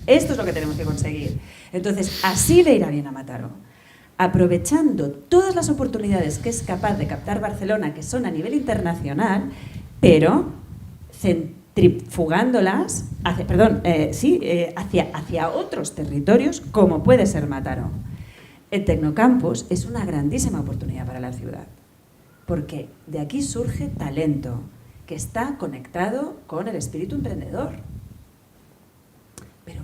Esto es lo que tenemos que conseguir. Entonces, así le irá bien a Mataró. Aprovechando todas las oportunidades que es capaz de captar Barcelona, que son a nivel internacional, pero centrifugándolas hacia otros territorios, como puede ser Mataró. El Tecnocampus es una grandísima oportunidad para la ciudad, porque de aquí surge talento que está conectado con el espíritu emprendedor. Pero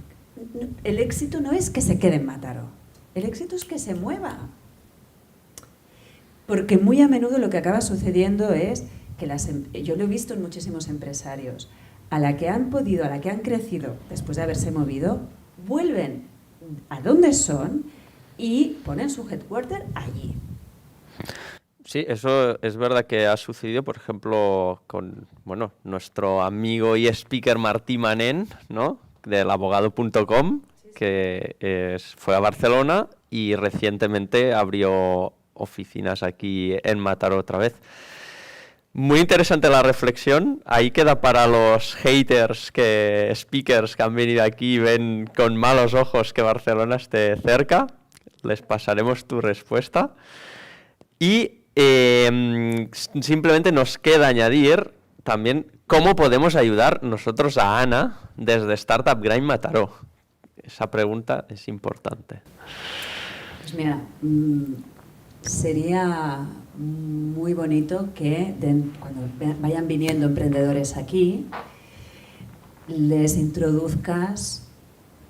el éxito no es que se quede en Mataró, el éxito es que se mueva. Porque muy a menudo lo que acaba sucediendo es que yo lo he visto en muchísimos empresarios, a la que han crecido después de haberse movido, vuelven a donde son y ponen su headquarter allí. Sí, eso es verdad que ha sucedido, por ejemplo, con nuestro amigo y speaker Martí Manent, ¿no?, del abogado.com, que fue a Barcelona y recientemente abrió oficinas aquí en Mataró otra vez. Muy interesante la reflexión. Ahí queda para los haters, speakers que han venido aquí y ven con malos ojos que Barcelona esté cerca. Les pasaremos tu respuesta. Y simplemente nos queda añadir también cómo podemos ayudar nosotros a Ana desde Startup Grind Mataró. Esa pregunta es importante. Pues mira, sería muy bonito que cuando vayan viniendo emprendedores aquí, les introduzcas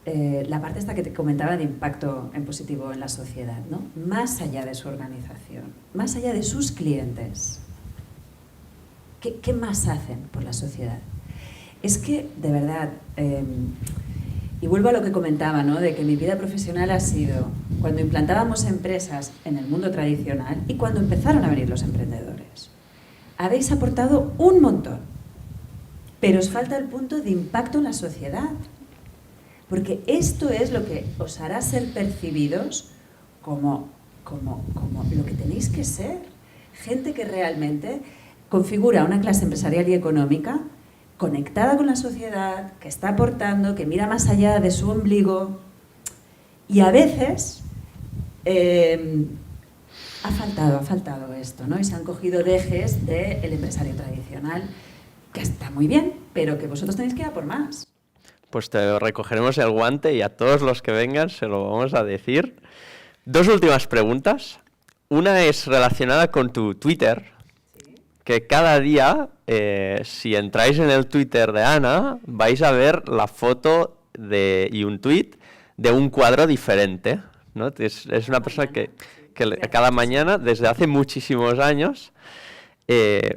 la parte esta que te comentaba de impacto en positivo en la sociedad, ¿no? Más allá de su organización, más allá de sus clientes. ¿Qué más hacen por la sociedad? Es que, de verdad, y vuelvo a lo que comentaba, ¿no? De que mi vida profesional ha sido cuando implantábamos empresas en el mundo tradicional y cuando empezaron a venir los emprendedores. Habéis aportado un montón, pero os falta el punto de impacto en la sociedad. Porque esto es lo que os hará ser percibidos como lo que tenéis que ser. Gente que realmente configura una clase empresarial y económica conectada con la sociedad, que está aportando, que mira más allá de su ombligo. Y a veces ha faltado esto, ¿no? Y se han cogido dejes del empresario tradicional, que está muy bien, pero que vosotros tenéis que ir a por más. Pues te recogeremos el guante y a todos los que vengan se lo vamos a decir. Dos últimas preguntas. Una es relacionada con tu Twitter, que cada día, si entráis en el Twitter de Ana, vais a ver la foto y un tweet de un cuadro diferente, ¿no? Es una persona que cada mañana, desde hace muchísimos años,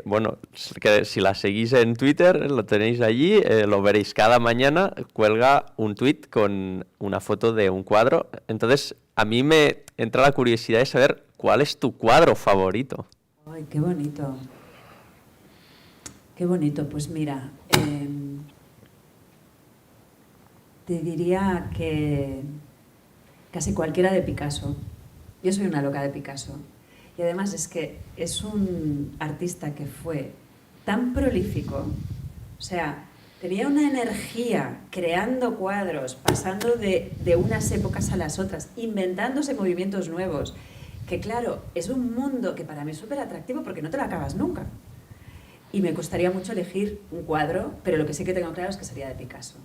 bueno, que si la seguís en Twitter, lo tenéis allí, lo veréis. Cada mañana cuelga un tweet con una foto de un cuadro. Entonces, a mí me entra la curiosidad de saber cuál es tu cuadro favorito. ¡Ay, qué bonito! Qué bonito. Pues mira, te diría que casi cualquiera de Picasso. Yo soy una loca de Picasso. Y además es que es un artista que fue tan prolífico, o sea, tenía una energía creando cuadros, pasando de unas épocas a las otras, inventándose movimientos nuevos, que claro, es un mundo que para mí es súper atractivo porque no te lo acabas nunca. Y me costaría mucho elegir un cuadro, pero lo que sí que tengo claro es que sería de Picasso.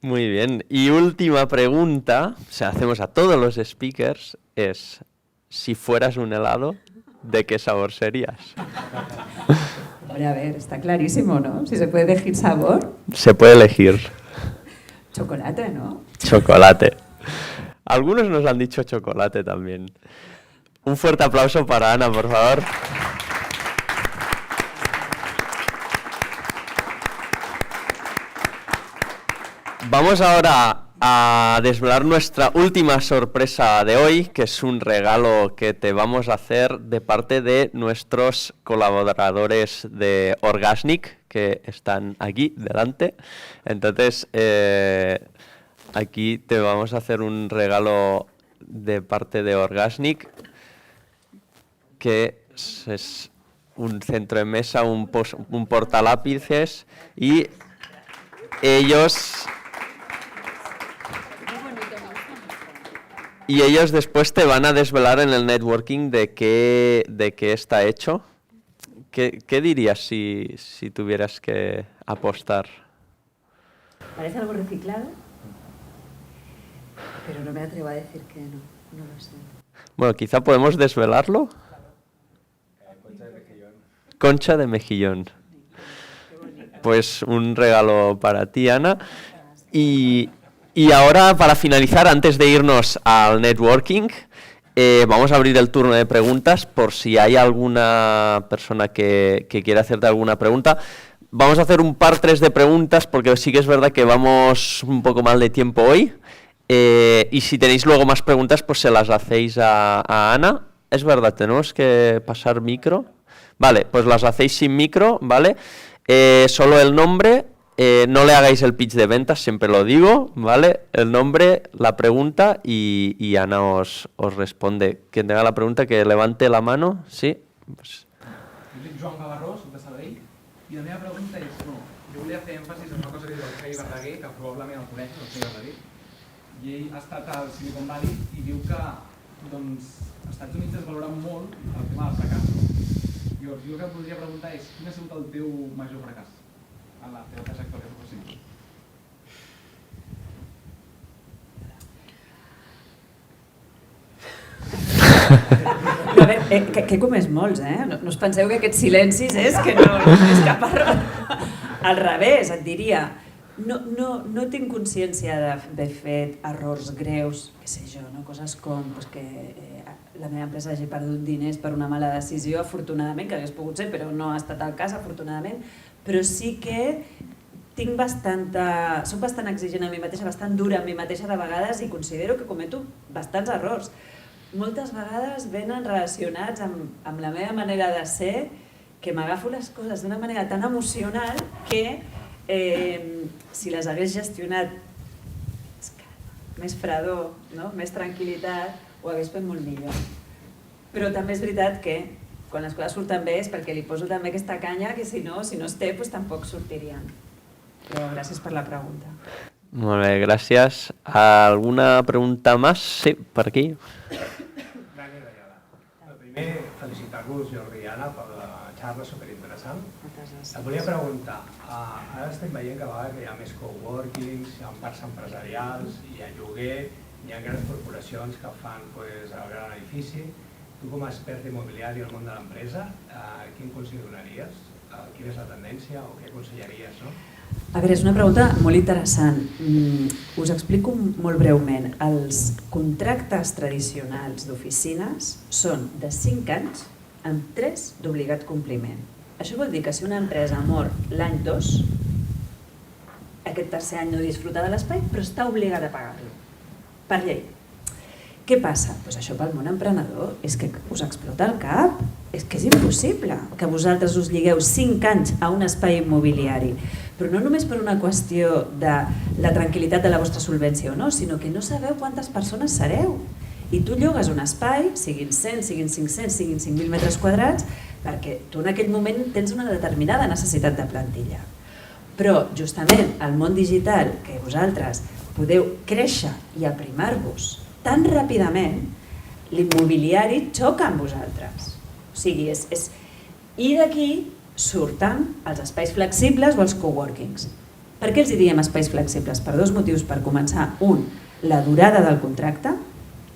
Muy bien. Y última pregunta, se hacemos a todos los speakers, es: si fueras un helado, ¿de qué sabor serías? Hombre, a ver, está clarísimo, ¿no? Si se puede elegir sabor. Se puede elegir. Chocolate, ¿no? Chocolate. Algunos nos han dicho chocolate también. Un fuerte aplauso para Ana, por favor. Vamos ahora a desvelar nuestra última sorpresa de hoy, que es un regalo que te vamos a hacer de parte de nuestros colaboradores de Orgasnic, que están aquí delante. Entonces, aquí te vamos a hacer un regalo de parte de Orgasnic, que es un centro de mesa, un portalápices, y ellos después te van a desvelar en el networking de qué está hecho. ¿Qué dirías si tuvieras que apostar? ¿Parece algo reciclado? Pero no me atrevo a decir que no lo sé. Bueno, quizá podemos desvelarlo. Concha de mejillón. Pues un regalo para ti, Ana. Y ahora, para finalizar, antes de irnos al networking, vamos a abrir el turno de preguntas por si hay alguna persona que quiera hacerte alguna pregunta. Vamos a hacer un par 3 de preguntas porque sí que es verdad que vamos un poco mal de tiempo hoy. Y si tenéis luego más preguntas, pues se las hacéis a Ana. Es verdad, tenemos que pasar micro. Vale, pues las hacéis sin micro, ¿vale? Solo el nombre. No le hagáis el pitch de ventas, siempre lo digo, ¿vale? El nombre, la pregunta y Ana os responde. Quien tenga la pregunta, que levante la mano, ¿sí? Pues... Jo dic Joan Gavarró, soc de Sabadell, i la meva pregunta és, jo volia fer èmfasis en una cosa que diu el Xavi Verdaguer, que probablement el coneixes, el Xavi Verdaguer, i ell ha estat al Silicon Valley i diu que doncs als Estats Units es valora molt el tema del fracàs. Llavors, jo el que podria preguntar és quin ha sigut el teu major fracàs en la teva trajectòria professional? A veure, que he comès molts, No us penseu que aquests silencis és que no és cap error. Al revés, et diria, no tinc consciència d'haver fet errors greus, què sé jo, coses com que la meva empresa hagi perdut diners per una mala decisió, afortunadament, que hagués pogut ser, però no ha estat el cas, afortunadament, però sí que soc bastant exigent a mi mateixa, bastant dura a mi mateixa de vegades i considero que cometo bastants errors. Moltes vegades venen relacionats amb la meva manera de ser, que m'agafo les coses d'una manera tan emocional que si les hagués gestionat més fredor, més tranquil·litat, ho hagués fet molt millor. Però també és veritat que quan les coses surten bé és perquè li poso també aquesta canya que si no es té, doncs tampoc sortirien. Però gràcies per la pregunta. Molt bé, gràcies. ¿Alguna pregunta más? Sí, per aquí. Dani Rayala. Primer, felicitar-vos, Jordi i Anna, per la xarra superinteressant. Et volia preguntar, ara estem veient que a vegades hi ha més coworkings, hi ha parcs empresarials, hi ha lloguer, hi ha grans corporacions que fan el gran edifici. Tu, com a expert immobiliari al món de l'empresa, quin consell donaries? Quina és la tendència o què aconsellaries? A veure, és una pregunta molt interessant. Us explico molt breument. Els contractes tradicionals d'oficines són de 5 anys amb 3 d'obligat compliment. Això vol dir que si una empresa mor l'any 2, aquest tercer any no disfruta de l'espai, però està obligat a pagar-lo, per llei. Què passa? Doncs això pel món emprenedor és que us explota el cap, és que és impossible que vosaltres us lligueu 5 anys a un espai immobiliari, però no només per una qüestió de la tranquil·litat de la vostra solvència o no, sinó que no sabeu quantes persones sereu. I tu llogues un espai, siguin 100, siguin 500, siguin 5.000 metres quadrats, perquè tu en aquell moment tens una determinada necessitat de plantilla. Però justament al món digital, que vosaltres podeu créixer i aprimar-vos tan ràpidament, l'immobiliari xoca amb vosaltres. O sigui, i d'aquí surten els espais flexibles o els coworkings. Per què els diem espais flexibles? Per 2 motius. Per començar, un, la durada del contracte,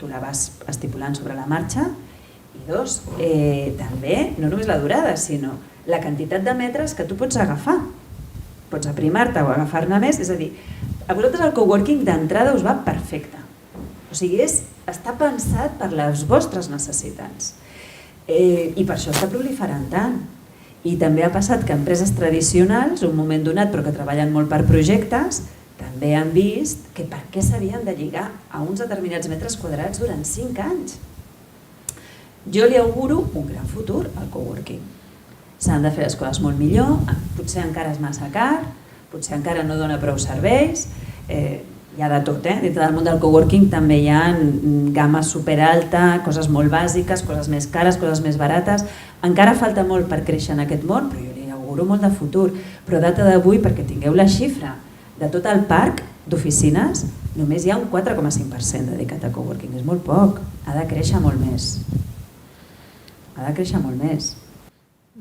tu la vas estipulant sobre la marxa, i 2, també, no només la durada, sinó la quantitat de metres que tu pots agafar. Pots aprimar-te o agafar-ne més, és a dir, a vosaltres el coworking d'entrada us va perfecte. O sigui, està pensat per les vostres necessitats. I per això està proliferant tant. I també ha passat que empreses tradicionals, un moment donat, però que treballen molt per projectes, també han vist que per què s'havien de lligar a uns determinats metres quadrats durant 5 anys. Jo li auguro un gran futur al coworking. S'han de fer les coses molt millor, potser encara és massa car, potser encara no dona prou serveis, hi ha de tot, dintre del món del coworking també hi ha gamma superalta, coses molt bàsiques, coses més cares, coses més barates. Encara falta molt per créixer en aquest món, però jo li auguro molt de futur. Però a data d'avui, perquè tingueu la xifra, de tot el parc d'oficines, només hi ha un 4,5% dedicat a coworking. És molt poc, ha de créixer molt més. Ha de créixer molt més.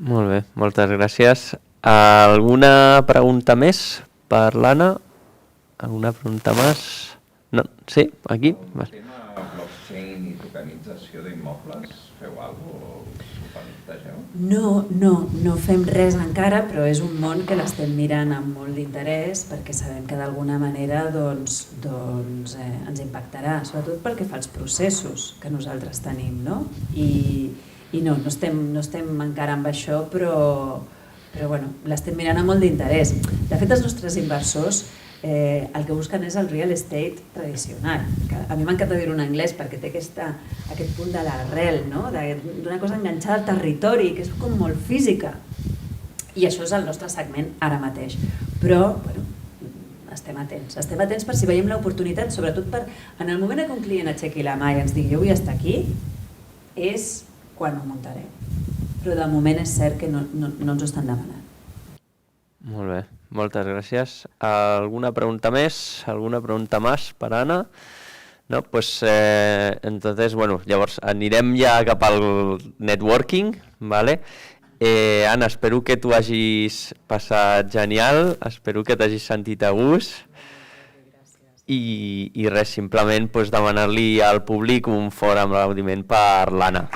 Molt bé, moltes gràcies. ¿Alguna pregunta més per l'Anna? ¿Alguna pregunta más? No, sí, aquí. El tema blockchain i tokenització d'immobles, feu alguna cosa o ho plantegeu? No fem res encara, però és un món que l'estem mirant amb molt d'interès perquè sabem que d'alguna manera ens impactarà, sobretot pel que fa als processos que nosaltres tenim, no? I no estem encara amb això, però l'estem mirant amb molt d'interès. De fet, els nostres inversors el que busquen és el real estate tradicional. A mi m'encanta dir-ho en anglès perquè té aquest punt de l'arrel, d'una cosa enganxada al territori, que és com molt física. I això és el nostre segment ara mateix. Però estem atents per si veiem l'oportunitat, sobretot en el moment que un client aixequi la mà i ens digui jo vull estar aquí, és quan ho muntarem. Però de moment és cert que no ens ho estan demanant. Molt bé, moltes gràcies. ¿Alguna pregunta més? ¿Alguna pregunta más para Ana? No, pues entonces, bueno, llavors anirem ja cap al networking, ¿vale? Anna, espero que t'ho hagis passat genial, espero que t'hagis sentit a gust i res, simplement pues, demanar-li al públic un fort aplaudiment per l'Anna.